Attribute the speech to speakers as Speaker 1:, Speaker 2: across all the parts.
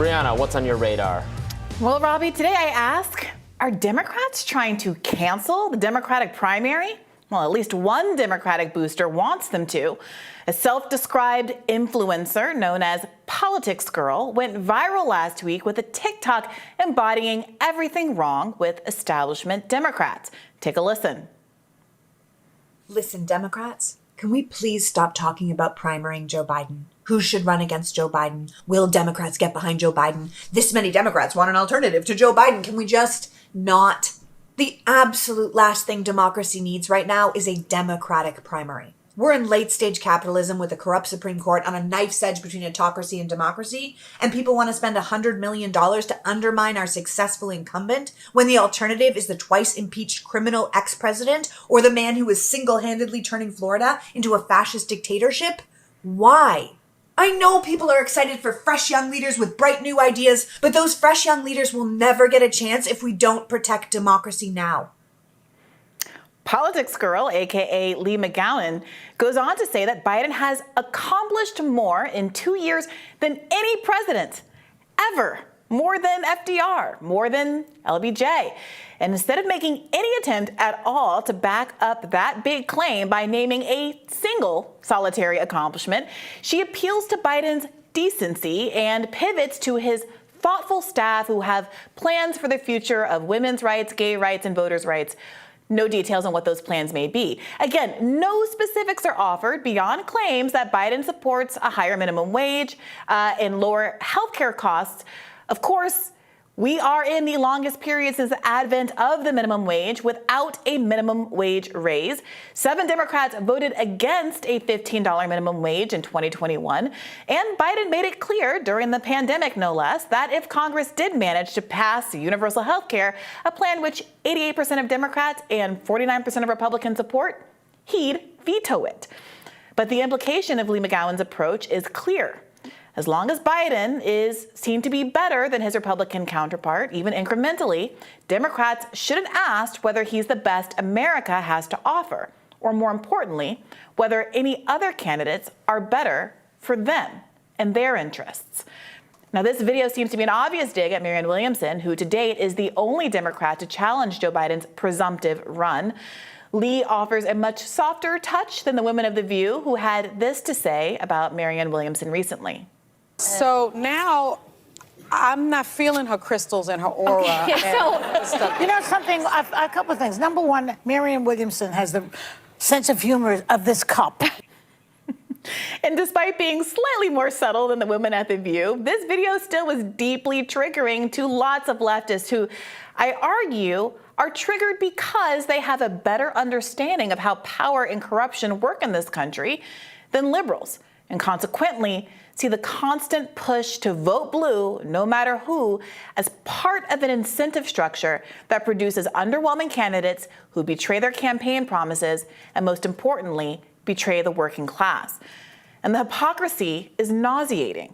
Speaker 1: Briahna, what's on your radar?
Speaker 2: Well, Robbie, today I ask, are Democrats trying to cancel the Democratic primary? Well, at least one Democratic booster wants them to. A self-described influencer known as Politics Girl went viral last week with a TikTok embodying everything wrong with establishment Democrats. Take a listen.
Speaker 3: Listen, Democrats, can we please stop talking about primarying Joe Biden? Who should run against Joe Biden? Will Democrats get behind Joe Biden? This many Democrats want an alternative to Joe Biden. Can we just not? The absolute last thing democracy needs right now is a Democratic primary. We're in late-stage capitalism with a corrupt Supreme Court on a knife's edge between autocracy and democracy, and people want to spend $100 million to undermine our successful incumbent when the alternative is the twice-impeached criminal ex-president or the man who is single-handedly turning Florida into a fascist dictatorship? Why? I know people are excited for fresh young leaders with bright new ideas, but those fresh young leaders will never get a chance if we don't protect democracy now.
Speaker 2: Politics Girl, aka Lee McGowan, goes on to say that Biden has accomplished more in 2 years than any president ever. More than FDR, more than LBJ. And instead of making any attempt at all to back up that big claim by naming a single solitary accomplishment, she appeals to Biden's decency and pivots to his thoughtful staff who have plans for the future of women's rights, gay rights, and voters' rights. No details on what those plans may be. Again, no specifics are offered beyond claims that Biden supports a higher minimum wage and lower healthcare costs. Of course, we are in the longest period since the advent of the minimum wage without a minimum wage raise. 7 Democrats voted against a $15 minimum wage in 2021. And Biden made it clear during the pandemic, no less, that if Congress did manage to pass universal health care, a plan which 88% of Democrats and 49% of Republicans support, he'd veto it. But the implication of Lee McGowan's approach is clear. As long as Biden is seen to be better than his Republican counterpart, even incrementally, Democrats shouldn't ask whether he's the best America has to offer, or more importantly, whether any other candidates are better for them and their interests. Now, this video seems to be an obvious dig at Marianne Williamson, who to date is the only Democrat to challenge Joe Biden's presumptive run. Lee offers a much softer touch than the women of The View, who had this to say about Marianne Williamson recently.
Speaker 4: So now I'm not feeling her crystals and her aura.
Speaker 5: Okay,
Speaker 4: stuff.
Speaker 5: You know something, a couple of things. Number one, Marianne Williamson has the sense of humor of this cup.
Speaker 2: And despite being slightly more subtle than the women at The View, this video still was deeply triggering to lots of leftists who, I argue, are triggered because they have a better understanding of how power and corruption work in this country than liberals, and consequently see the constant push to vote blue, no matter who, as part of an incentive structure that produces underwhelming candidates who betray their campaign promises and, most importantly, betray the working class. And the hypocrisy is nauseating.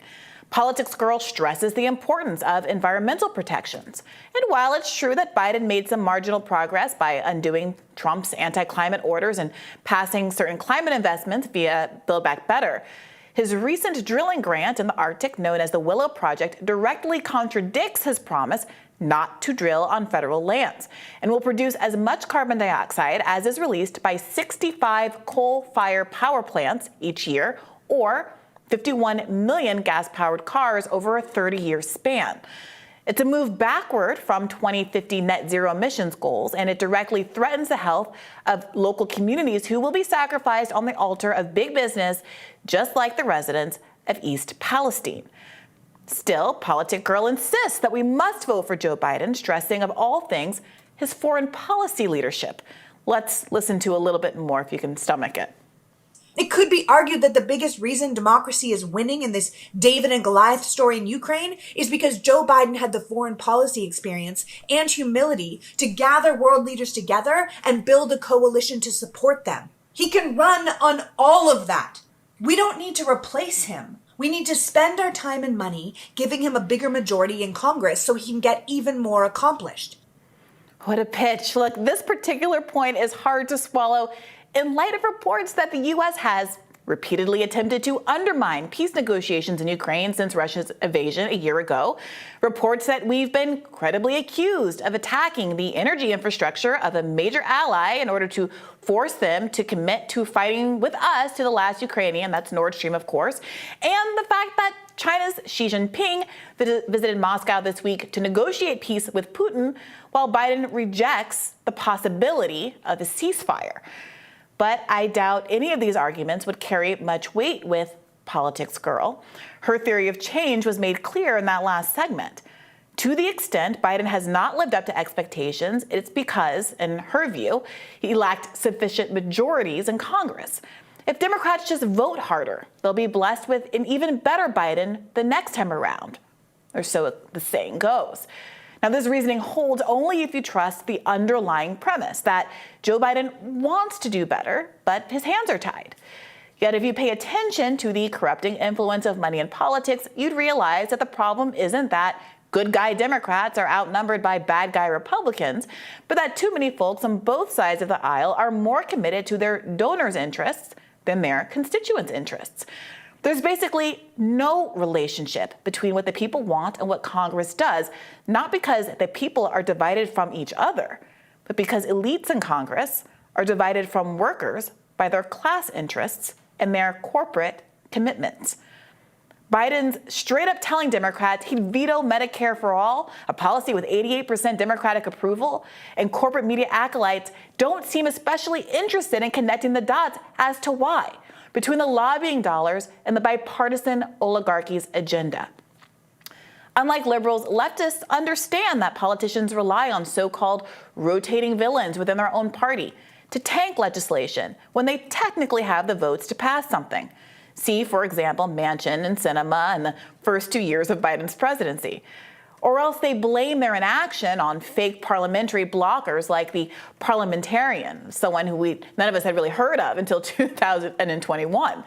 Speaker 2: Politics Girl stresses the importance of environmental protections. And while it's true that Biden made some marginal progress by undoing Trump's anti-climate orders and passing certain climate investments via Build Back Better, his recent drilling grant in the Arctic, known as the Willow Project, directly contradicts his promise not to drill on federal lands and will produce as much carbon dioxide as is released by 65 coal-fired power plants each year, or 51 million gas-powered cars over a 30-year span. It's a move backward from 2050 net zero emissions goals, and it directly threatens the health of local communities who will be sacrificed on the altar of big business, just like the residents of East Palestine. Still, Politic Girl insists that we must vote for Joe Biden, stressing of all things his foreign policy leadership. Let's listen to a little bit more if you can stomach it.
Speaker 3: It could be argued that the biggest reason democracy is winning in this David and Goliath story in Ukraine is because Joe Biden had the foreign policy experience and humility to gather world leaders together and build a coalition to support them. He can run on all of that. We don't need to replace him. We need to spend our time and money giving him a bigger majority in Congress so he can get even more accomplished.
Speaker 2: What a pitch. Look, this particular point is hard to swallow in light of reports that the U.S. has repeatedly attempted to undermine peace negotiations in Ukraine since Russia's invasion a year ago. Reports that we've been credibly accused of attacking the energy infrastructure of a major ally in order to force them to commit to fighting with us to the last Ukrainian, that's Nord Stream, of course, and the fact that China's Xi Jinping visited Moscow this week to negotiate peace with Putin, while Biden rejects the possibility of a ceasefire. But I doubt any of these arguments would carry much weight with Politics Girl. Her theory of change was made clear in that last segment. To the extent Biden has not lived up to expectations, it's because, in her view, he lacked sufficient majorities in Congress. If Democrats just vote harder, they'll be blessed with an even better Biden the next time around, or so the saying goes. Now, this reasoning holds only if you trust the underlying premise that Joe Biden wants to do better, but his hands are tied. Yet if you pay attention to the corrupting influence of money in politics, you'd realize that the problem isn't that good guy Democrats are outnumbered by bad guy Republicans, but that too many folks on both sides of the aisle are more committed to their donors' interests than their constituents' interests. There's basically no relationship between what the people want and what Congress does, not because the people are divided from each other, but because elites in Congress are divided from workers by their class interests and their corporate commitments. Biden's straight up telling Democrats he'd veto Medicare for all, a policy with 88% Democratic approval, and corporate media acolytes don't seem especially interested in connecting the dots as to why, between the lobbying dollars and the bipartisan oligarchy's agenda. Unlike liberals, leftists understand that politicians rely on so-called rotating villains within their own party to tank legislation when they technically have the votes to pass something. See, for example, Manchin and Sinema in the first 2 years of Biden's presidency. Or else they blame their inaction on fake parliamentary blockers like the Parliamentarian, someone who none of us had really heard of until 2021.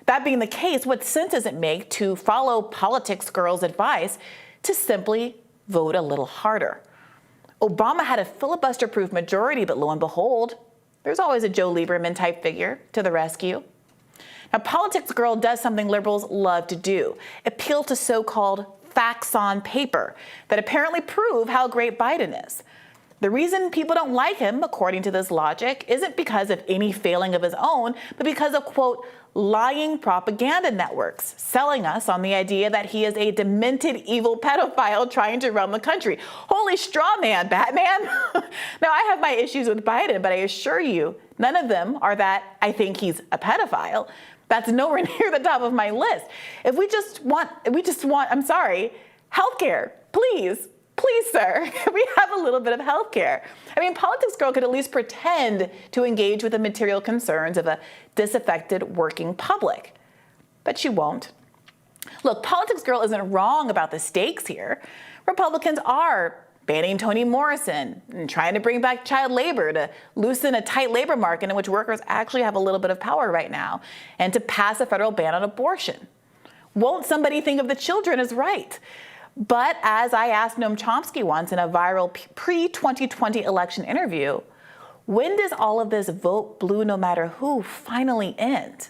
Speaker 2: That being the case, what sense does it make to follow Politics Girl's advice to simply vote a little harder? Obama had a filibuster-proof majority, but lo and behold, there's always a Joe Lieberman type figure to the rescue. Now, Politics Girl does something liberals love to do, appeal to so-called facts on paper that apparently prove how great Biden is. The reason people don't like him, according to this logic, isn't because of any failing of his own, but because of, quote, lying propaganda networks selling us on the idea that he is a demented, evil pedophile trying to run the country. Holy straw man, Batman. Now, I have my issues with Biden, but I assure you, none of them are that I think he's a pedophile. That's nowhere near the top of my list. If we just want, I'm sorry, healthcare, please, sir, we have a little bit of healthcare. I mean, Politics Girl could at least pretend to engage with the material concerns of a disaffected working public, but she won't. Look, Politics Girl isn't wrong about the stakes here. Republicans are banning Toni Morrison and trying to bring back child labor to loosen a tight labor market in which workers actually have a little bit of power right now, and to pass a federal ban on abortion. Won't somebody think of the children as right? But as I asked Noam Chomsky once in a viral pre-2020 election interview, when does all of this vote blue no matter who finally end?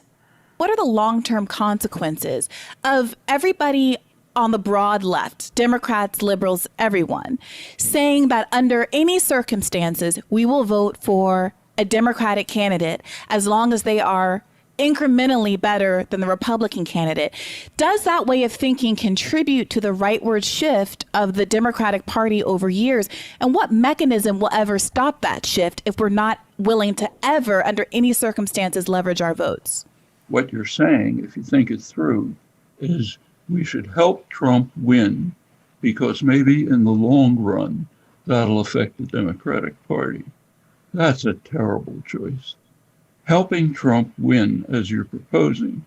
Speaker 2: What are the long-term consequences of everybody on the broad left, Democrats, liberals, everyone, saying that under any circumstances, we will vote for a Democratic candidate as long as they are incrementally better than the Republican candidate? Does that way of thinking contribute to the rightward shift of the Democratic Party over years? And what mechanism will ever stop that shift if we're not willing to ever, under any circumstances, leverage our votes?
Speaker 1: What you're saying, if you think it through, is we should help Trump win because maybe in the long run, that'll affect the Democratic Party. That's a terrible choice. Helping Trump win, as you're proposing,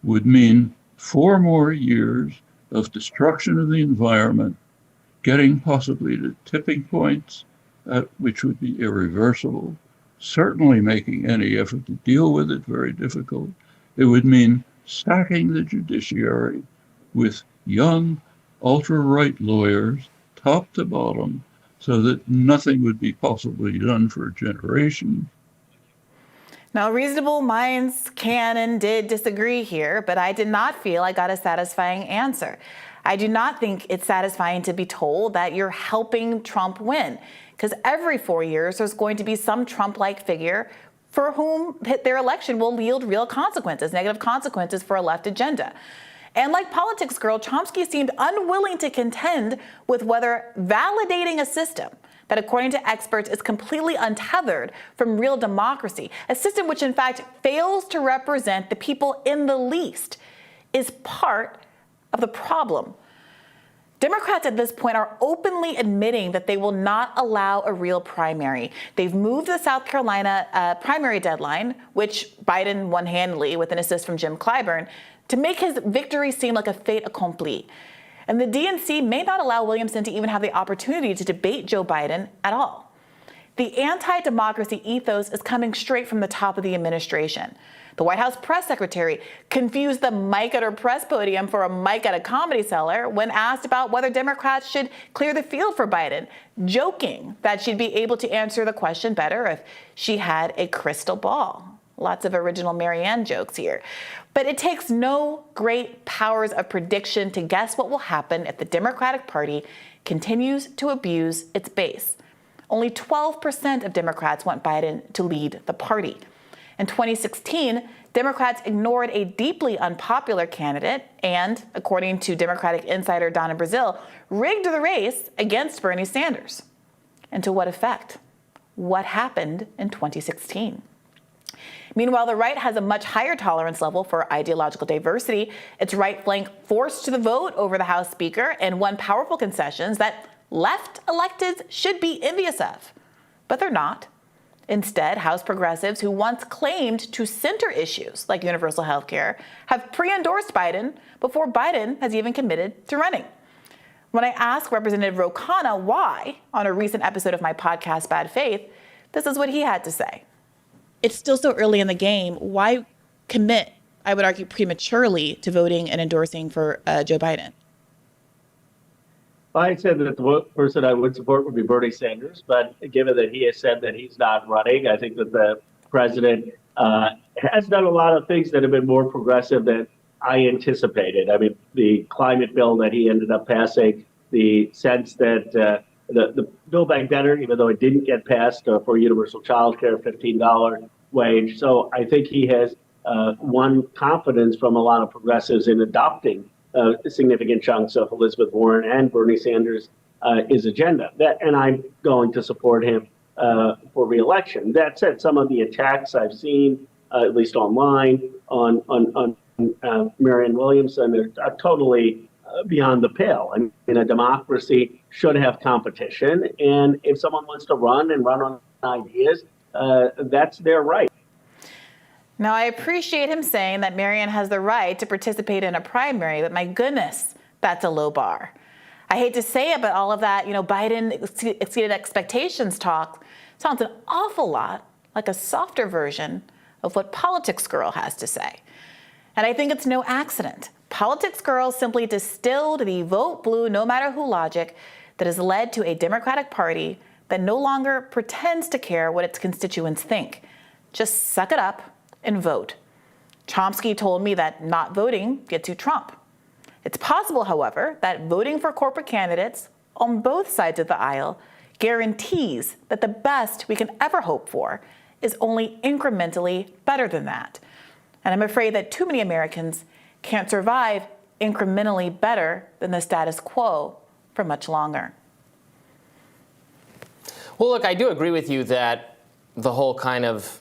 Speaker 1: would mean 4 more years of destruction of the environment, getting possibly to tipping points, which would be irreversible, certainly making any effort to deal with it very difficult. It would mean stacking the judiciary with young, ultra-right lawyers, top to bottom, so that nothing would be possibly done for a generation.
Speaker 2: Now, reasonable minds can and did disagree here, but I did not feel I got a satisfying answer. I do not think it's satisfying to be told that you're helping Trump win, because every 4 years there's going to be some Trump-like figure for whom their election will yield real consequences, negative consequences for a left agenda. And like Politics Girl, Chomsky seemed unwilling to contend with whether validating a system that, according to experts, is completely untethered from real democracy, a system which in fact fails to represent the people in the least, is part of the problem. Democrats at this point are openly admitting that they will not allow a real primary. They've moved the South Carolina primary deadline, which Biden won handily with an assist from Jim Clyburn, to make his victory seem like a fait accompli. And the DNC may not allow Williamson to even have the opportunity to debate Joe Biden at all. The anti-democracy ethos is coming straight from the top of the administration. The White House press secretary confused the mic at her press podium for a mic at a Comedy Cellar when asked about whether Democrats should clear the field for Biden, joking that she'd be able to answer the question better if she had a crystal ball. Lots of original Marianne jokes here. But it takes no great powers of prediction to guess what will happen if the Democratic Party continues to abuse its base. Only 12% of Democrats want Biden to lead the party. In 2016, Democrats ignored a deeply unpopular candidate and, according to Democratic insider Donna Brazile, rigged the race against Bernie Sanders. And to what effect? What happened in 2016? Meanwhile, the right has a much higher tolerance level for ideological diversity. Its right flank forced to the vote over the House Speaker and won powerful concessions that left electeds should be envious of. But they're not. Instead, House progressives who once claimed to center issues like universal health care have pre-endorsed Biden before Biden has even committed to running. When I asked Representative Ro Khanna why on a recent episode of my podcast, Bad Faith, this is what he had to say. It's still so early in the game. Why commit, I would argue, prematurely to voting and endorsing for Joe Biden?
Speaker 6: I said that the person I would support would be Bernie Sanders, but given that he has said that he's not running, I think that the president has done a lot of things that have been more progressive than I anticipated. I mean, the climate bill that he ended up passing, the sense that the Build Back Better, even though it didn't get passed for universal child care, $15 wage. So I think he has won confidence from a lot of progressives in adopting significant chunks of Elizabeth Warren and Bernie Sanders' his agenda. And I'm going to support him for re-election. That said, some of the attacks I've seen, at least online, on Marianne Williamson are totally beyond the pale. I mean, a democracy should have competition, and if someone wants to run on ideas, that's their right.
Speaker 2: Now, I appreciate him saying that Marianne has the right to participate in a primary, but my goodness, that's a low bar. I hate to say it, but all of that, Biden exceeded expectations talk sounds an awful lot like a softer version of what Politics Girl has to say. And I think it's no accident. Politics Girl simply distilled the vote blue, no matter who logic that has led to a Democratic Party that no longer pretends to care what its constituents think. Just suck it up and vote. Chomsky told me that not voting gets you Trump. It's possible, however, that voting for corporate candidates on both sides of the aisle guarantees that the best we can ever hope for is only incrementally better than that. And I'm afraid that too many Americans can't survive incrementally better than the status quo for much longer.
Speaker 7: Well, look, I do agree with you that the whole kind of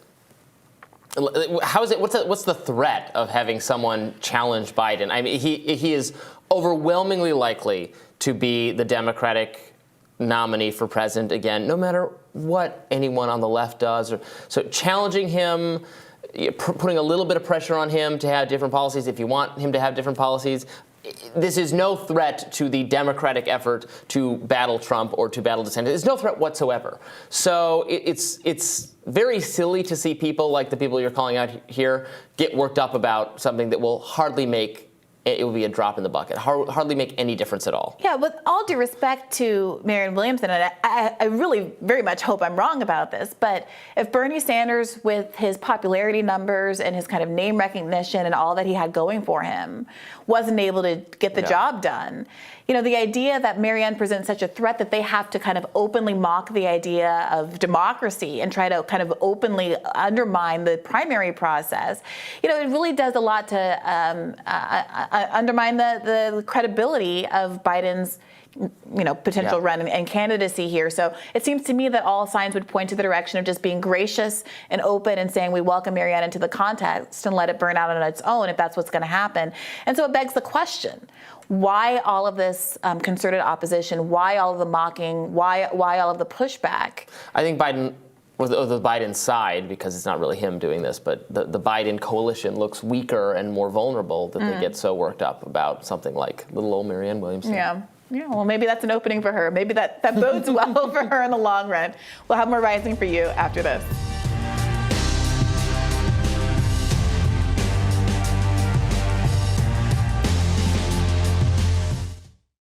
Speaker 7: what's the threat of having someone challenge Biden? I mean, he is overwhelmingly likely to be the Democratic nominee for president again, no matter what anyone on the left does. So challenging him, putting a little bit of pressure on him to have different policies if you want him to have different policies. This is no threat to the Democratic effort to battle Trump or to battle DeSantis. It's no threat whatsoever. So it's very silly to see people like the people you're calling out here get worked up about something that will hardly make it would be a drop in the bucket. Hardly make any difference at all.
Speaker 2: Yeah, with all due respect to Marianne Williamson, and I really very much hope I'm wrong about this, but if Bernie Sanders, with his popularity numbers and his kind of name recognition and all that he had going for him, wasn't able to get the job done, the idea that Marianne presents such a threat that they have to kind of openly mock the idea of democracy and try to kind of openly undermine the primary process, it really does a lot to undermine the credibility of Biden's potential run and candidacy here. So it seems to me that all signs would point to the direction of just being gracious and open and saying we welcome Marianne into the contest and let it burn out on its own if that's what's going to happen. And so it begs the question, why all of this concerted opposition? Why all of the mocking? Why all of the pushback?
Speaker 7: I think Biden, or the Biden side, because it's not really him doing this, but the Biden coalition looks weaker and more vulnerable that they get so worked up about something like little old Marianne Williamson.
Speaker 2: Yeah, well, maybe that's an opening for her. Maybe that bodes well for her in the long run. We'll have more Rising for you after this.